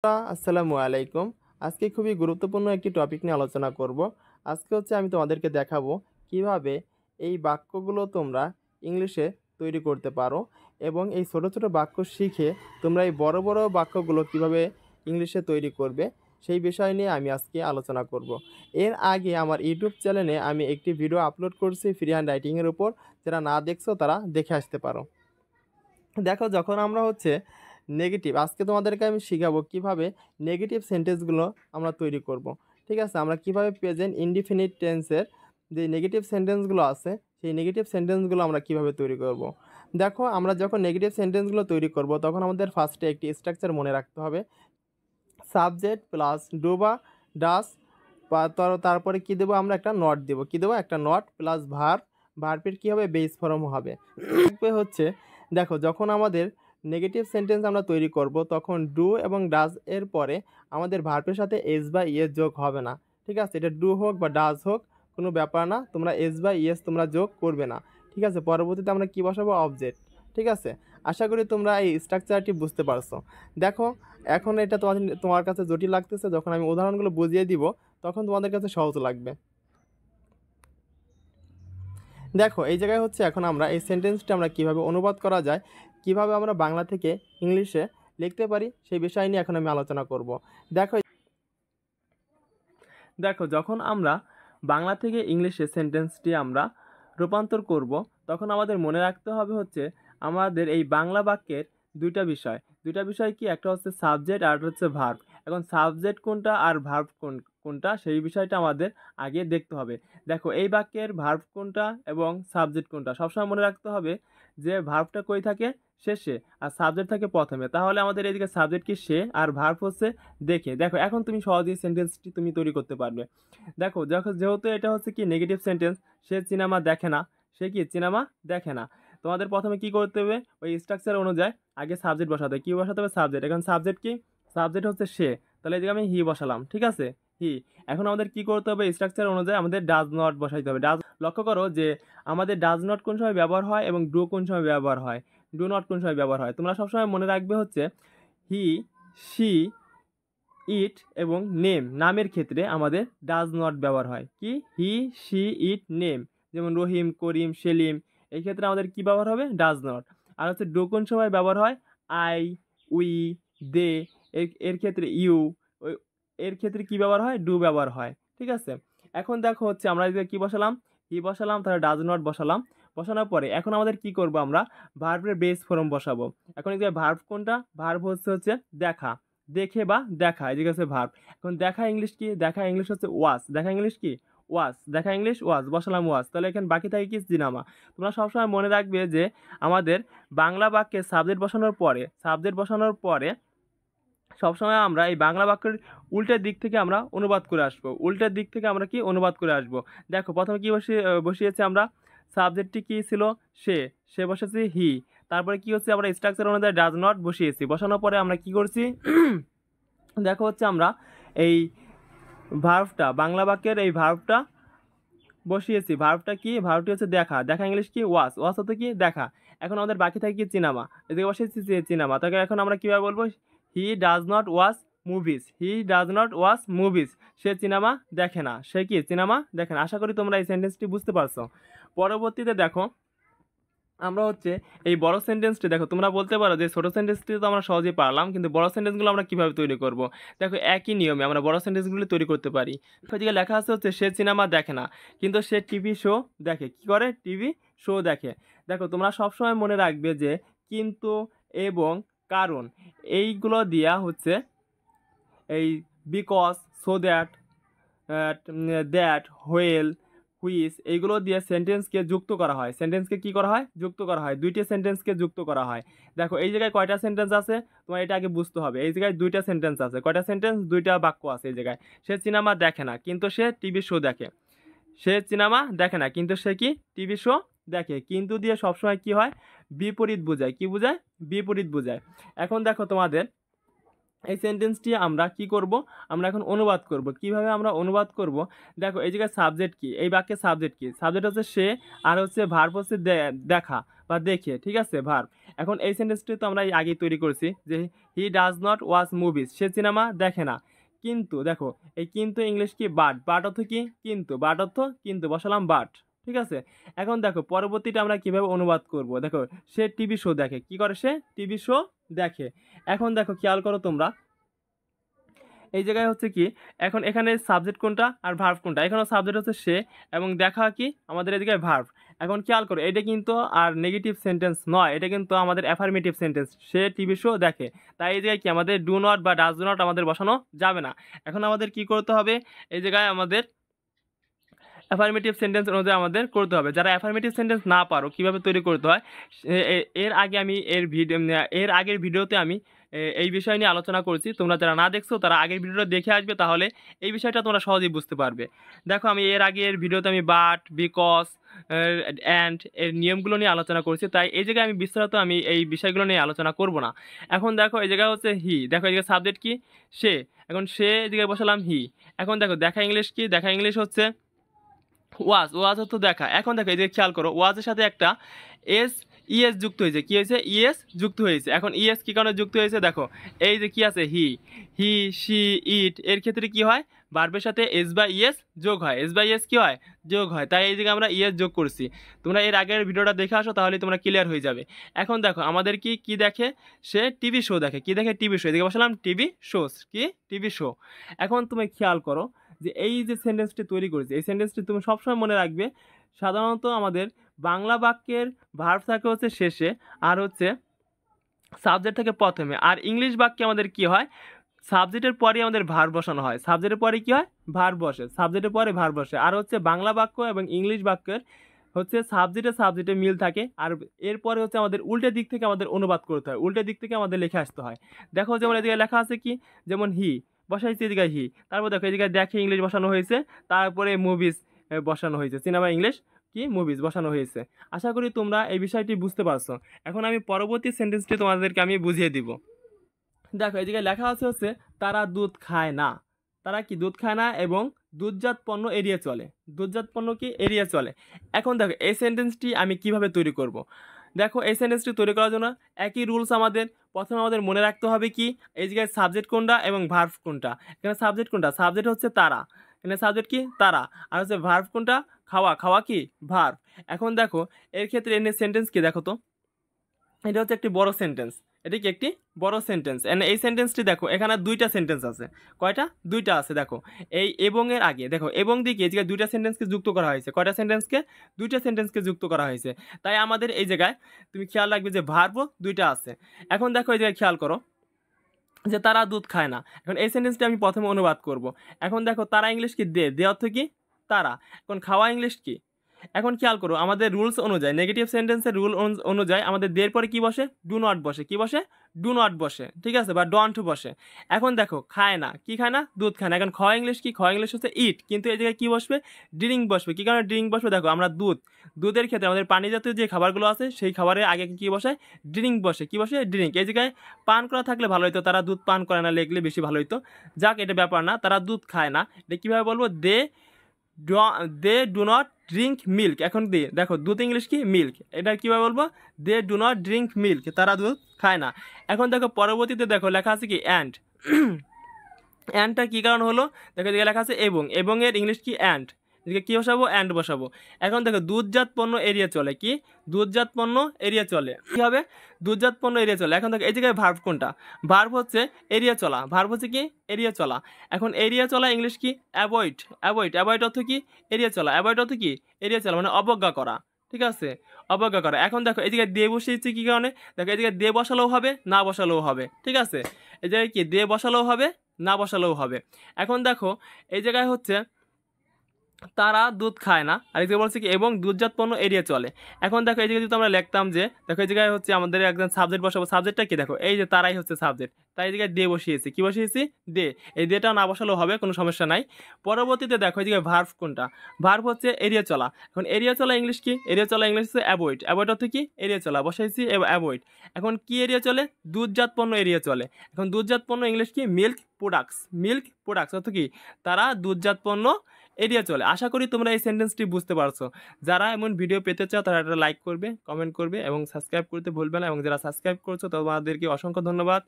আসসালামু আলাইকুম। আজকে খুবই গুরুত্বপূর্ণ একটি টপিক নিয়ে আলোচনা করব। আজকে আমি তোমাদেরকে দেখাবো কিভাবে এই বাক্যগুলো তোমরা ইংলিশে তৈরি করতে পারো এবং এই ছোট ছোট বাক্য শিখে তোমরা এই বড় বড় বাক্যগুলো কিভাবে ইংলিশে তৈরি করবে সেই বিষয় নিয়ে আমি আজকে আলোচনা করব। এর আগে আমার ইউটিউব চ্যানেলে আমি একটি ভিডিও আপলোড করছি ফ্রি হ্যান্ড রাইটিংয়ের উপর। যারা না দেখছো তারা দেখে আসতে পারো। দেখো, যখন আমরা নেগেটিভ, আজকে তোমাদেরকে আমি শিখাবো কিভাবে নেগেটিভ সেন্টেন্সগুলো আমরা তৈরি করব। ঠিক আছে, আমরা কিভাবে প্রেজেন্ট ইনডিফিনিট টেন্সের যে নেগেটিভ সেন্টেন্সগুলো আছে সেই নেগেটিভ সেন্টেন্সগুলো আমরা কিভাবে তৈরি করব। দেখো, আমরা যখন নেগেটিভ সেন্টেন্সগুলো তৈরি করব তখন আমাদের ফার্স্টে একটি স্ট্রাকচার মনে রাখতে হবে। সাবজেক্ট প্লাস ডু বা ডাস, তারপরে কি দেবো আমরা, একটা নট দেবো। কি দেবো? একটা নট প্লাস ভার্বের কী হবে? বেস ফর্ম হবে। দেখো, যখন আমাদের নেগেটিভ সেন্টেন্স আমরা তৈরি করব তখন ডু এবং ডাজ এর পরে আমাদের ভার্বের সাথে এস বা ইএস যোগ হবে না। ঠিক আছে, এটা ডু হোক বা ডাজ হোক কোনো ব্যাপার না, তোমরা এস বা ইএস তোমরা যোগ করবে না। ঠিক আছে, পরবর্তীতে আমরা কি বসাবো? অবজেক্ট। ঠিক আছে, আশা করি তোমরা এই স্ট্রাকচারটি বুঝতে পারছো। দেখো, এখন এটা তোমার কাছে জটিল লাগতেছে, যখন আমি উদাহরণগুলো বুঝিয়ে দিব তখন তোমাদের কাছে সহজ লাগবে। দেখো, এই জায়গায় এখন আমরা এই সেন্টেন্সটা আমরা কিভাবে অনুবাদ করা যায়, কিভাবে আমরা বাংলা থেকে ইংলিশে লিখতে পারি সেই বিষয় নিয়ে এখন আমি আলোচনা করব। দেখো দেখো যখন আমরা বাংলা থেকে ইংলিশে সেন্টেন্সটি আমরা রূপান্তর করব তখন আমাদের মনে রাখতে হবে আমাদের এই বাংলা বাক্যের দুইটা বিষয় কি, একটা হচ্ছে সাবজেক্ট আর হচ্ছে ভার্ব। এখন সাবজেক্ট কোনটা আর ভার্ব কোনটা সেই বিষয়টা আমাদের আগে দেখতে হবে। দেখো, এই বাক্যের ভার্ব কোনটা এবং সাবজেক্ট কোনটা সবসময় মনে রাখতে হবে যে ভার্বটা কই থাকে? শেষে, আর সাবজেক্ট থাকে প্রথমে। তাহলে আমাদের এদিকে সাবজেক্ট কি? সে, আর ভার্ব হচ্ছে দেখে। দেখো, এখন তুমি সহজেই সেন্টেন্সটি তুমি তৈরি করতে পারবে। দেখো, যেহেতু এটা কি নেগেটিভ সেন্টেন্স, সে সিনেমা দেখে না। সে কি? সিনেমা দেখে না। তোমাদের প্রথমে কি করতে হবে? ওই স্ট্রাকচার অনুযায়ী আগে সাবজেক্ট বসাতে হবে। কি বসাতে হবে? সাবজেক্ট। এখন সাবজেক্ট কি? সাবজেক্ট হচ্ছে সে, তাহলে এদিকে আমি হি বসালাম। ঠিক আছে, হি। এখন আমাদের কি করতে হবে? স্ট্রাকচার অনুযায়ী আমাদের ডাজ নট বসাইতে হবে। লক্ষ্য করো যে আমাদের ডাজ নট কোন সময় ব্যবহার হয় এবং ডু কোন সময় ব্যবহার হয়, ডু নট কোন সময় ব্যবহার হয়। তোমরা সবসময় মনে রাখবে হি, শি, ইট এবং নেম, নামের ক্ষেত্রে আমাদের ডাজ নট ব্যবহার হয়। কি? হি, শি, ইট, নেম। যেমন রহিম, করিম, সেলিম, এই ক্ষেত্রে আমাদের কি ব্যবহার হবে? Does not. আর ডু কোন সময় ব্যবহার হয়? আই, উই, দে, এর ক্ষেত্রে ইউ, এর ক্ষেত্রে কি ব্যবহার হয়? ডু ব্যবহার হয়। ঠিক আছে, এখন দেখো আমরা যদি কি বসালাম? হি বসালাম, তাহলে ডাজ নট বসালাম। বসানোর পরে এখন আমাদের কি করব? আমরা ভার্বের বেস ফর্ম বসাবো। এখন এই যে ভার্ব কোনটা? ভার্ব হচ্ছে দেখা, দেখে বা দেখা, এদিকে আছে ভার্ব। এখন দেখা ইংলিশ কি? দেখা ইংলিশ হচ্ছে ওয়াজ। দেখা ইংলিশ কি? ওয়াজ। দেখা ইংলিশ ওয়াজ, বসালাম ওয়াজ। তাহলে এখানে বাকি থাকে কি? সিনেমা। তোমরা সবসময় মনে রাখবে যে আমাদের বাংলা বাক্যে সাবজেক্ট বসানোর পরে সবসময় আমরা এই বাংলা বাক্যের উল্টের দিক থেকে আমরা অনুবাদ করে আসবো। উল্টের দিক থেকে আমরা কি অনুবাদ করে আসবো? দেখো, প্রথমে কি বসিয়েছি আমরা? সাবজেক্টটি কি ছিল? সে বসেছি হি। তারপরে কি আমরা স্ট্রাকচার অনুযায়ী ডাজ নট বসিয়েছি। বসানোর পরে আমরা কি করছি? দেখো, আমরা এই ভার্বটা, বাংলা বাক্যের এই ভার্বটা বসিয়েছি। ভার্বটা কি? ভার্বটি হচ্ছে দেখা। দেখা ইংলিশ কি? ওয়াজ। ওয়াজ হতে কি? দেখা। এখন আমাদের বাকি থাকে কি? সিনেমা। এদিকে বসিয়েছি সিনেমা। তাকে এখন আমরা কীভাবে বলবো? He does not watch movies. He does not watch movies. Say cinema দেখে না। সে কি? সিনেমা দেখে না। আশা করি তোমরা এই সেন্টেন্সটি বুঝতে পারছো। পরবর্তীতে দেখো, আমরা এই বড় সেন্টেন্সটি, দেখো তোমরা বলতে পারো যে ছোট সেন্টেন্সটি তো আমরা সহজেই পারলাম, কিন্তু বড় সেন্টেন্সগুলো আমরা কিভাবে তৈরি করব? দেখো, একই নিয়মে আমরা বড় সেন্টেন্সগুলো তৈরি করতে পারি। এদিকে লেখা আছে সে সিনেমা দেখে না, কিন্তু সে টিভি শো দেখে। কি করে? টিভি শো দেখে। দেখো, তোমরা সবসময় মনে রাখবে যে কিন্তু এবং কারণ এইগুলো দিয়া এই because, so that, while, which, এইগুলো দিয়ে সেন্টেন্সকে যুক্ত করা হয়। সেন্টেন্সকে কি করা হয়? যুক্ত করা হয়। দুইটি সেন্টেন্সকে যুক্ত করা হয়। দেখো, এই জায়গায় কয়টা সেন্টেন্স আছে তোমার এটা আগে বুঝতে হবে। এই জায়গায় দুইটা সেন্টেন্স আছে। কয়টা সেন্টেন্স? দুইটা বাক্য আছে এই জায়গায়। সে সিনেমা দেখে না, কিন্তু সে টিভি শো দেখে। সে সিনেমা দেখে না, কিন্তু সে কি? টিভি শো দেখে। কিন্তু দিয়ে সবসময় কি হয়? বিপরীত বোঝায়। কি বোঝায়? বিপরীত বোঝায়। এখন দেখো, তোমাদের এই সেন্টেন্সটি আমরা কি করব? আমরা এখন অনুবাদ করব। কিভাবে আমরা অনুবাদ করব? দেখো, এই জায়গায় সাবজেক্ট কি? এই বাক্যে সাবজেক্ট কি? সাবজেক্ট হচ্ছে সে, আর ভার্ব হচ্ছে দেখা বা দেখে। ঠিক আছে, ভার্ব। এখন এই সেন্টেন্সটি তো আমরা আগেই তৈরি করেছি যে he does not watch movies, say cinema দেখে না। কিন্তু দেখো এই কিন্তু ইংলিশ কি বাট, বাট অর্থ কি কিন্তু, বাট অর্থ কিন্তু, বসালাম বাট। ঠিক আছে, এখন দেখো পরবর্তীটা আমরা কিভাবে অনুবাদ করব। দেখো সে টিভি শো দেখে, কি করে সে টিভি শো দেখে। এখন দেখো খেয়াল করো তোমরা এই জায়গায় হচ্ছে কি এখন এখানে সাবজেক্ট কোনটা আর ভার্ব কোনটা, এখানে সাবজেক্ট হচ্ছে সে এবং দেখা কি আমাদের এদিকে ভার্ব। এখন খেয়াল করো এটা কিন্তু আর নেগেটিভ সেন্টেন্স নয়, এটা কিন্তু আমাদের অ্যাফার্মেটিভ সেন্টেন্স, সে টিভি শো দেখে। তাই এই জায়গায় কি আমাদের ডু নট বা ডাজ নট আমাদের বসানো যাবে না। এখন আমাদের কি করতে হবে, এই জায়গায় আমাদের অ্যাফার্মেটিভ সেন্টেন্স অনুযায়ী আমাদের করতে হবে। যারা অ্যাফার্মেটিভ সেন্টেন্স না পারো কীভাবে তৈরি করতে হয়, এর আগে আমি এর আগের ভিডিওতে আমি এই বিষয় নিয়ে আলোচনা করেছি। তোমরা যারা না দেখছো তারা আগের ভিডিওটা দেখে আসবে, তাহলে এই বিষয়টা তোমরা সহজেই বুঝতে পারবে। দেখো আমি এর আগের ভিডিওতে আমি বাট, বিকজ, অ্যান্ড এর নিয়মগুলো নিয়ে আলোচনা করেছি, তাই এই জায়গায় আমি বিস্তারিত আমি এই বিষয়গুলো নিয়ে আলোচনা করব না। এখন দেখো এই জায়গায় হচ্ছে হি, দেখো এই জায়গায় সাবজেক্ট কি সে, এখন সে এদিকে বসালাম হি। এখন দেখো দেখা ইংলিশ কি, দেখা ইংলিশ হচ্ছে ওয়াজ, ওয়াজ হতো দেখা। এখন দেখো এই যে খেয়াল করো ওয়াজের সাথে একটা ইএস যুক্ত হয়েছে, কি হয়েছে ইএস যুক্ত হয়েছে। এখন ইএস কি কারণে যুক্ত হয়েছে, দেখো এই যে কি আছে হি, শি, ইট, এর ক্ষেত্রে কি হয় ভার্বের সাথে এস বা ইএস যোগ হয়, এস বা ইএস কি হয় যোগ হয়, তাই এই দিকে আমরা ইএস যোগ করছি। তোমরা এর আগের ভিডিওটা দেখে আসো তাহলে তোমরা ক্লিয়ার হয়ে যাবে। এখন দেখো আমাদের কি দেখে, সে টিভি শো দেখে, কি দেখে টিভি শো, এদিকে বসালাম টিভি শোস, কি টিভি শো। এখন তুমি খেয়াল করো যে এই যে সেন্টেন্সটি তৈরি করেছে এই সেন্টেন্সটি তুমি সবসময় মনে রাখবে, সাধারণত আমাদের বাংলা বাক্যের ভার্ব থাকে হচ্ছে শেষে আর হচ্ছে সাবজেক্ট থাকে প্রথমে, আর ইংলিশ বাক্যে আমাদের কি হয় সাবজেক্টের পরে আমাদের ভার্ব বসানো হয়, সাবজেক্টের পরে কি হয় ভার্ব বসে, সাবজেক্টের পরে ভার্ব বসে। আর হচ্ছে বাংলা বাক্য এবং ইংলিশ বাক্যের হচ্ছে সাবজেক্টে মিল থাকে, আর এরপরে হচ্ছে আমাদের উল্টো দিক থেকে আমাদের অনুবাদ করতে হয়, উল্টো দিক থেকে আমাদের লিখে আসতে হয়। দেখো যেমন এদিকে লেখা আছে কি, যেমন হি বসাইছে এদিকে হি, তারপর দেখো এদিকে দেখে ইংলিশ বসানো হয়েছে, তারপরে মুভিজ বসানো হয়েছে, সিনেমা ইংলিশ কি মুভিজ বসানো হয়েছে। আশা করি তোমরা এই বিষয়টি বুঝতে পারছো। এখন আমি পরবর্তী সেন্টেন্সটি তোমাদেরকে আমি বুঝিয়ে দিব। দেখো এই জায়গায় লেখা আছে হচ্ছে তারা দুধ খায় না, তারা কি দুধ খায় না এবং দুধজাত পণ্য এড়িয়ে চলে, দুধজাত পণ্য কি এড়িয়ে চলে। এখন দেখো এই সেন্টেন্সটি আমি কিভাবে তৈরি করব। দেখো এই সেন্টেন্সটি তৈরি করার জন্য একই রুলস আমাদের, প্রথমে আমাদের মনে রাখতে হবে কি এই জায়গায় সাবজেক্ট কোনটা এবং ভার্ব কোনটা। এখানে সাবজেক্ট কোনটা, সাবজেক্ট হচ্ছে তারা, এখানে সাবজেক্ট কি তারা, আর হচ্ছে ভার্ব কোনটা খাওয়া, খাওয়া কি ভার্ব। এখন দেখো এর ক্ষেত্রে এনে সেন্টেন্স কি দেখো তো, এটা হচ্ছে একটি বড় সেন্টেন্স, এটা কি একটি বড় সেন্টেন্স। এই সেন্টেন্সটি দেখো এখানে দুইটা সেন্টেন্স আছে, কয়টা দুইটা আছে। দেখো এই এবং এর আগে দেখো এবং দিকে এই জায়গায় দুইটা সেন্টেন্সকে যুক্ত করা হয়েছে, কয়টা সেন্টেন্সকে দুইটা সেন্টেন্সকে যুক্ত করা হয়েছে। তাই আমাদের এই জায়গায় তুমি খেয়াল রাখবে যে ভার্বও দুইটা আছে। এখন দেখো এই জায়গায় খেয়াল করো যে তারা দুধ খায় না, এখন এই সেন্টেন্সটি আমি প্রথমে অনুবাদ করব। এখন দেখো তারা ইংলিশ কি দে অর্থ কি তারা, এখন খাওয়া ইংলিশ কি। এখন খেয়াল করো আমাদের রুলস অনুযায়ী নেগেটিভ সেন্টেন্সের রুল অনুযায়ী আমাদের দের পরে কি বসে ডু নট বসে, কি বসে ডু নট বসে, ঠিক আছে, বা ডন্ট বসে। এখন দেখো খায় না, কি খায় না দুধ খায় না, এখন খাওয়া ইংলিশ কি, খাওয়া ইংলিশ হচ্ছে ইট, কিন্তু এই জায়গায় কি বসবে ড্রিঙ্ক বসবে, কি কারণে ড্রিঙ্ক বসবে, দেখো আমরা দুধের ক্ষেত্রে আমাদের পানি জাতীয় যে খাবারগুলো আছে সেই খাবারের আগে কি বসে ড্রিঙ্ক বসে, কি বসে ড্রিঙ্ক। এই জায়গায় পান করা থাকলে ভালো হতো, তারা দুধ পান করে না লিখলে বেশি ভালো হতো। যাক এটা ব্যাপার না, তারা দুধ খায় না, এটা কীভাবে বলবো they do not drink milk. এখন দেখো দুধ ইংলিশ কি মিল্ক, এটা কীভাবে বলবো they do not drink milk, তারা দুধ খায় না। এখন দেখো পরবর্তীতে দেখো লেখা আছে কি অ্যান্ড, অ্যান্ডটা কী কারণ হলো, দেখো এদিকে লেখা আছে এবং এর ইংলিশ কি অ্যান্ড, এদিকে কী বসাবো অ্যান্ড বসাবো। এখন দেখো দুধজাত পণ্য এড়িয়ে চলে, কি দুধজাত পণ্য এড়িয়ে চলে, কী হবে দুধজাত পণ্য এড়িয়ে চলে। এখন দেখো এই জায়গায় ভার্ব কোনটা, ভার্ব হচ্ছে এড়িয়ে চলা, ভার্ব হচ্ছে কি এড়িয়ে চলা। এখন এড়িয়ে চলা ইংলিশ কি অ্যাভয়েড, অ্যাভয়েড অর্থ কি এড়িয়ে চলা, অ্যাভয়েড অর্থ কি এড়িয়ে চলা মানে অবজ্ঞা করা, ঠিক আছে অবজ্ঞা করা। এখন দেখো এই জায়গায় দে বসিয়েছি কী কারণে, দেখো এই জায়গায় দে বসালেও হবে না বসালেও হবে, ঠিক আছে এই জায়গায় কি দে বসালেও হবে না বসালেও হবে। এখন দেখো এই জায়গায় হচ্ছে তারা দুধ খায় না, আর এই জায়গায় বলছে কি এবং দুধজাত পণ্য এড়িয়ে চলে। এখন দেখো এই জায়গায় যদি আমরা লিখতাম যে দেখো এই জায়গায় হচ্ছে আমাদের একজন সাবজেক্ট বসাবো, সাবজেক্টটা কি দেখো এই যে তারাই হচ্ছে সাবজেক্ট, তাই এই জায়গায় দে বসিয়েছি। কি বসিয়েছি? দে। এই দেটা না বসালেও হবে, কোনো সমস্যা নাই। পরবর্তীতে দেখো এই জায়গায় ভার্ব কোনটা? ভার্ব হচ্ছে এড়িয়ে চলা। এখন এড়িয়ে চলা ইংলিশ কি? এড়িয়ে চলা ইংলিশ হচ্ছে অ্যাভয়েড। অ্যাভয়েড অর্থ কি? এড়িয়ে চলা। বসাইছি অ্যাভয়েড। এখন কি এড়িয়ে চলে? দুধজাত পণ্য এড়িয়ে চলে। এখন দুধজাত পণ্য ইংলিশ কি? Milk products. মিল্ক প্রোডাক্টস অর্থ কি? তারা দুধজাত পণ্য এড়িয়ে চলে। আশা করি তোমরা এই সেন্টেন্সটি বুঝতে পারছো। যারা এমন ভিডিও পেতে চাও তারা একটা লাইক করবে, কমেন্ট করবে এবং সাবস্ক্রাইব করতে ভুলবে না, এবং যারা সাবস্ক্রাইব করছো তোমাদেরকে অসংখ্য ধন্যবাদ।